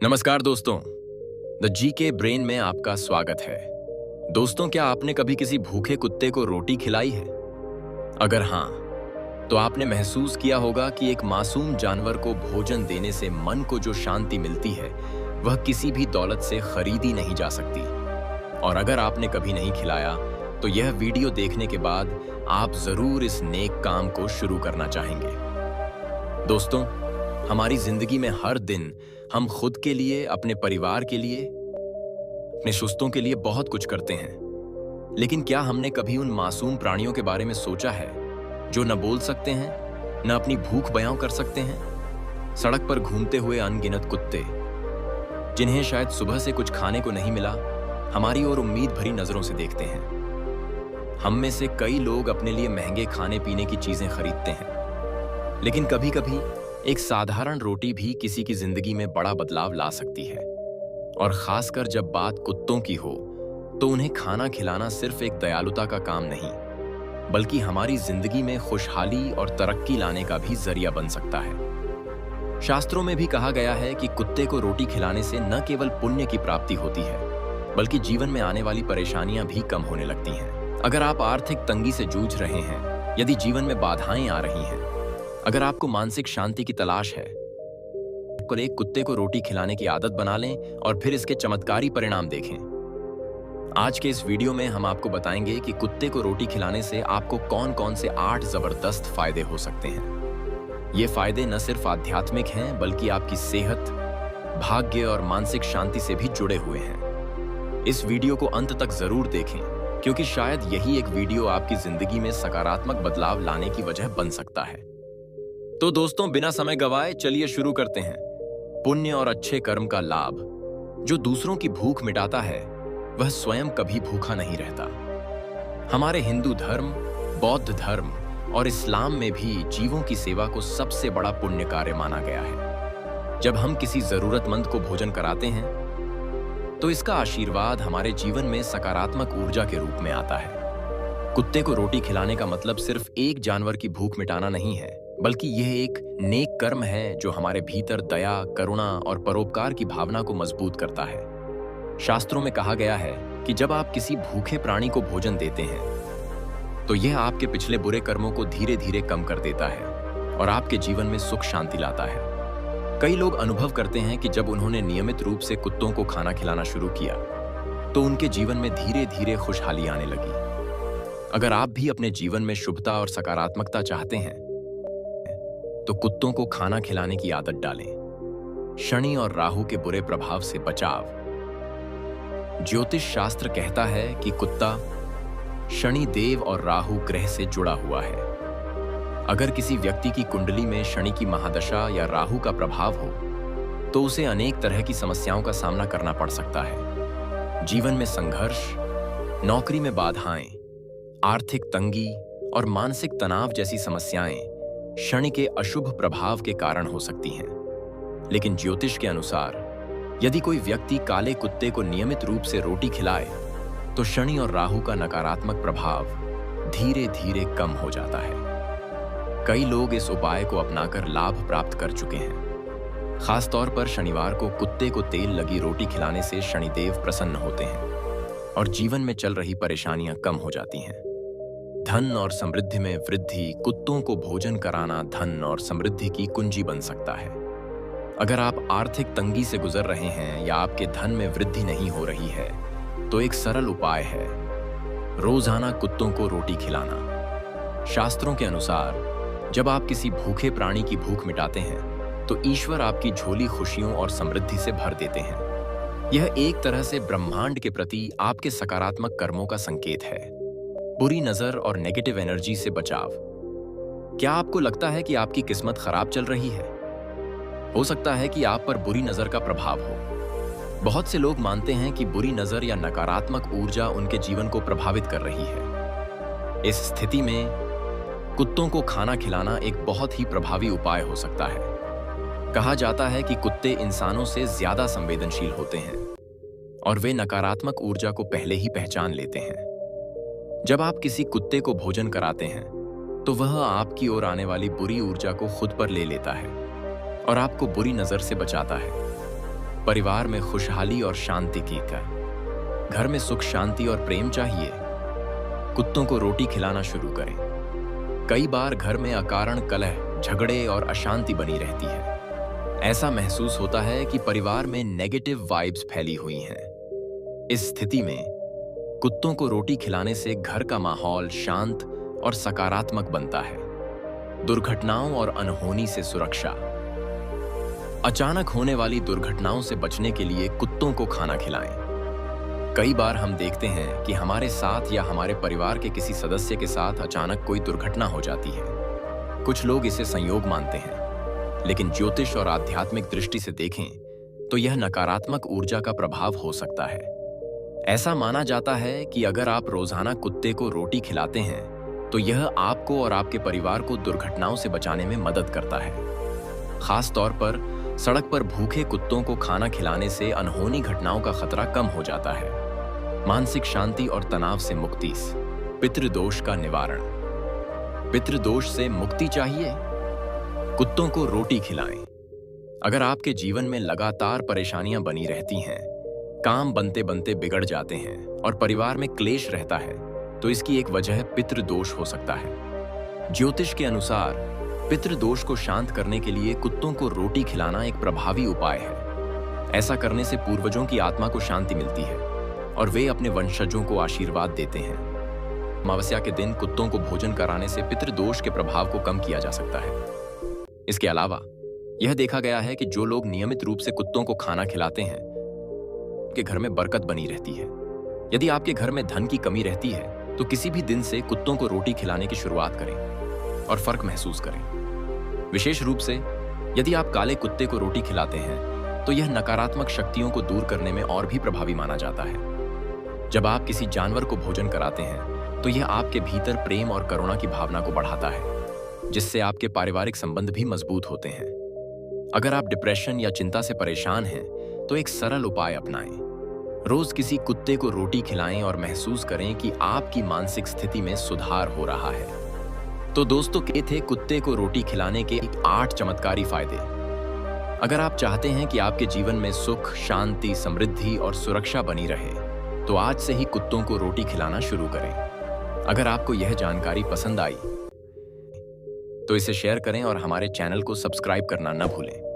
नमस्कार दोस्तों, the GK brain में आपका स्वागत है। दोस्तों, क्या आपने कभी किसी भूखे कुत्ते को रोटी खिलाई है? अगर हाँ, तो आपने महसूस किया होगा कि एक मासूम जानवर को भोजन देने से मन को जो शांति मिलती है, वह किसी भी दौलत से खरीदी नहीं जा सकती। और अगर आपने कभी नहीं खिलाया, तो यह वीडियो देखने के बाद आप जरूर इस नेक काम को शुरू करना चाहेंगे। दोस्तों, हमारी जिंदगी में हर दिन हम खुद के लिए, अपने परिवार के लिए, अपने सुस्तों के लिए बहुत कुछ करते हैं। लेकिन क्या हमने कभी उन मासूम प्राणियों के बारे में सोचा है जो न बोल सकते हैं, न अपनी भूख बयां कर सकते हैं? सड़क पर घूमते हुए अनगिनत कुत्ते, जिन्हें शायद सुबह से कुछ खाने को नहीं मिला, हमारी ओर उम्मीद भरी नजरों से देखते हैं। हम में से कई लोग अपने लिए महंगे खाने पीने की चीजें खरीदते हैं, लेकिन कभी-कभी एक साधारण रोटी भी किसी की जिंदगी में बड़ा बदलाव ला सकती है। और खासकर जब बात कुत्तों की हो, तो उन्हें खाना खिलाना सिर्फ एक दयालुता का काम नहीं, बल्कि हमारी जिंदगी में खुशहाली और तरक्की लाने का भी जरिया बन सकता है। शास्त्रों में भी कहा गया है कि कुत्ते को रोटी खिलाने से न केवल पुण्य की प्राप्ति होती है, बल्कि जीवन में आने वाली परेशानियां भी कम होने लगती हैं। अगर आप आर्थिक तंगी से जूझ रहे हैं, यदि जीवन में बाधाएं आ रही हैं, अगर आपको मानसिक शांति की तलाश है, तो एक कुत्ते को रोटी खिलाने की आदत बना लें और फिर इसके चमत्कारी परिणाम देखें। आज के इस वीडियो में हम आपको बताएंगे कि कुत्ते को रोटी खिलाने से आपको कौन-कौन से 8 जबरदस्त फायदे हो सकते हैं। ये फायदे न सिर्फ आध्यात्मिक हैं, बल्कि आपकी सेहत, भाग्य और मानसिक शांति से भी जुड़े हुए हैं। इस वीडियो को अंत तक जरूर देखें, क्योंकि शायद यही एक वीडियो आपकी जिंदगी में सकारात्मक बदलाव लाने की वजह बन सकता है। तो दोस्तों, बिना समय गवाए चलिए शुरू करते हैं। पुण्य और अच्छे कर्म का लाभ। जो दूसरों की भूख मिटाता है, वह स्वयं कभी भूखा नहीं रहता। हमारे हिंदू धर्म, बौद्ध धर्म और इस्लाम में भी जीवों की सेवा को सबसे बड़ा पुण्य कार्य माना गया है। जब हम किसी जरूरतमंद को भोजन कराते हैं, तो इसका आशीर्वाद हमारे जीवन में सकारात्मक ऊर्जा के रूप में आता है। कुत्ते को रोटी खिलाने का मतलब सिर्फ एक जानवर की भूख मिटाना नहीं है, बल्कि यह एक नेक कर्म है जो हमारे भीतर दया, करुणा और परोपकार की भावना को मजबूत करता है। शास्त्रों में कहा गया है कि जब आप किसी भूखे प्राणी को भोजन देते हैं, तो यह आपके पिछले बुरे कर्मों को धीरे धीरे कम कर देता है और आपके जीवन में सुख शांति लाता है। कई लोग अनुभव करते हैं कि जब उन्होंने नियमित रूप से कुत्तों को खाना खिलाना शुरू किया, तो उनके जीवन में धीरे धीरे खुशहाली आने लगी। अगर आप भी अपने जीवन में शुभता और सकारात्मकता चाहते हैं, तो कुत्तों को खाना खिलाने की आदत डालें। शनि और राहु के बुरे प्रभाव से बचाव। ज्योतिष शास्त्र कहता है कि कुत्ता शनि देव और राहु ग्रह से जुड़ा हुआ है। अगर किसी व्यक्ति की कुंडली में शनि की महादशा या राहु का प्रभाव हो, तो उसे अनेक तरह की समस्याओं का सामना करना पड़ सकता है। जीवन में संघर्ष, नौकरी में बाधाएं, आर्थिक तंगी और मानसिक तनाव जैसी समस्याएं शनि के अशुभ प्रभाव के कारण हो सकती हैं। लेकिन ज्योतिष के अनुसार यदि कोई व्यक्ति काले कुत्ते को नियमित रूप से रोटी खिलाए, तो शनि और राहु का नकारात्मक प्रभाव धीरे धीरे कम हो जाता है। कई लोग इस उपाय को अपनाकर लाभ प्राप्त कर चुके हैं। खासतौर पर शनिवार को कुत्ते को तेल लगी रोटी खिलाने से शनिदेव प्रसन्न होते हैं और जीवन में चल रही परेशानियां कम हो जाती हैं। धन और समृद्धि में वृद्धि। कुत्तों को भोजन कराना धन और समृद्धि की कुंजी बन सकता है। अगर आप आर्थिक तंगी से गुजर रहे हैं या आपके धन में वृद्धि नहीं हो रही है, तो एक सरल उपाय है रोजाना कुत्तों को रोटी खिलाना। शास्त्रों के अनुसार जब आप किसी भूखे प्राणी की भूख मिटाते हैं, तो ईश्वर आपकी झोली खुशियों और समृद्धि से भर देते हैं। यह एक तरह से ब्रह्मांड के प्रति आपके सकारात्मक कर्मों का संकेत है। बुरी नजर और नेगेटिव एनर्जी से बचाव। क्या आपको लगता है कि आपकी किस्मत खराब चल रही है? हो सकता है कि आप पर बुरी नजर का प्रभाव हो। बहुत से लोग मानते हैं कि बुरी नजर या नकारात्मक ऊर्जा उनके जीवन को प्रभावित कर रही है। इस स्थिति में कुत्तों को खाना खिलाना एक बहुत ही प्रभावी उपाय हो सकता है। कहा जाता है कि कुत्ते इंसानों से ज्यादा संवेदनशील होते हैं और वे नकारात्मक ऊर्जा को पहले ही पहचान लेते हैं। जब आप किसी कुत्ते को भोजन कराते हैं, तो वह आपकी ओर आने वाली बुरी ऊर्जा को खुद पर ले लेता है और आपको बुरी नजर से बचाता है। परिवार में खुशहाली और शांति की कर। घर में सुख शांति और प्रेम चाहिए, कुत्तों को रोटी खिलाना शुरू करें। कई बार घर में अकारण कलह, झगड़े और अशांति बनी रहती है। ऐसा महसूस होता है कि परिवार में नेगेटिव वाइब्स फैली हुई हैं। इस स्थिति में कुत्तों को रोटी खिलाने से घर का माहौल शांत और सकारात्मक बनता है। दुर्घटनाओं और अनहोनी से सुरक्षा। अचानक होने वाली दुर्घटनाओं से बचने के लिए कुत्तों को खाना खिलाएं। कई बार हम देखते हैं कि हमारे साथ या हमारे परिवार के किसी सदस्य के साथ अचानक कोई दुर्घटना हो जाती है। कुछ लोग इसे संयोग मानते हैं, लेकिन ज्योतिष और आध्यात्मिक दृष्टि से देखें तो यह नकारात्मक ऊर्जा का प्रभाव हो सकता है। ऐसा माना जाता है कि अगर आप रोजाना कुत्ते को रोटी खिलाते हैं तो यह आपको और आपके परिवार को दुर्घटनाओं से बचाने में मदद करता है। खास तौर पर सड़क पर भूखे कुत्तों को खाना खिलाने से अनहोनी घटनाओं का खतरा कम हो जाता है। मानसिक शांति और तनाव से मुक्ति। पितृदोष का निवारण। पितृदोष से मुक्ति चाहिए? कुत्तों को रोटी खिलाएं। अगर आपके जीवन में लगातार परेशानियां बनी रहती हैं, काम बनते बनते बिगड़ जाते हैं और परिवार में क्लेश रहता है, तो इसकी एक वजह पितृदोष हो सकता है। ज्योतिष के अनुसार पितृदोष को शांत करने के लिए कुत्तों को रोटी खिलाना एक प्रभावी उपाय है। ऐसा करने से पूर्वजों की आत्मा को शांति मिलती है और वे अपने वंशजों को आशीर्वाद देते हैं। अमावस्या के दिन कुत्तों को भोजन कराने से पितृदोष के प्रभाव को कम किया जा सकता है। इसके अलावा यह देखा गया है कि जो लोग नियमित रूप से कुत्तों को खाना खिलाते हैं, उनके घर में बरकत बनी रहती है। यदि आपके घर में धन की कमी रहती है तो किसी भी दिन से कुत्तों को रोटी खिलाने की शुरुआत करें और फर्क महसूस करें। विशेष रूप से यदि आप काले कुत्ते को रोटी खिलाते हैं तो यह नकारात्मक शक्तियों को दूर करने में और भी प्रभावी माना जाता है। जब आप किसी जानवर को भोजन कराते हैं तो यह आपके भीतर प्रेम और करुणा की भावना को बढ़ाता है, जिससे आपके पारिवारिक संबंध भी मजबूत होते हैं। अगर आप डिप्रेशन या चिंता से परेशान हैं तो एक सरल उपाय अपनाएं। रोज किसी कुत्ते को रोटी खिलाएं और महसूस करें कि आपकी मानसिक स्थिति में सुधार हो रहा है। तो दोस्तों, ये थे कुत्ते को रोटी खिलाने के 8 चमत्कारी फायदे। अगर आप चाहते हैं कि आपके जीवन में सुख, शांति, समृद्धि और सुरक्षा बनी रहे, तो आज से ही कुत्तों को रोटी खिलाना शुरू करें। अगर आपको यह जानकारी पसंद आई तो इसे शेयर करें और हमारे चैनल को सब्सक्राइब करना न भूलें।